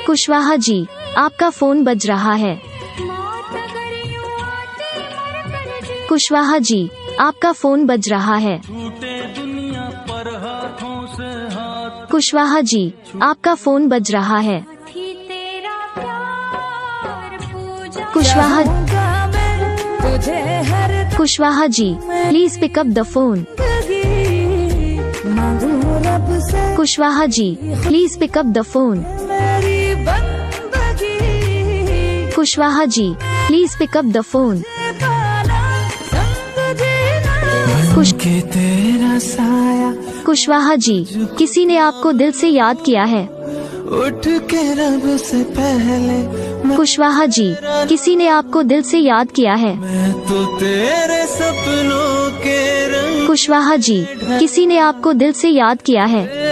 कुशवाहा जी, आपका फोन बज रहा है। कुशवाहा जी, आपका फोन बज रहा है। कुशवाहा जी, आपका फोन बज रहा है। Kushwaha ji, please pick up the phone. Kushwaha ji, please pick up the phone. Kushwaha ji, please pick up the phone. Kushwaha ji, किसी ने आपको दिल से याद किया है। उठ के रब से पहले कुशवाहा जी, किसी ने आपको दिल से याद किया है। मैं तो तेरे सपनों के रंग कुशवाहा जी, किसी ने आपको दिल से याद किया है।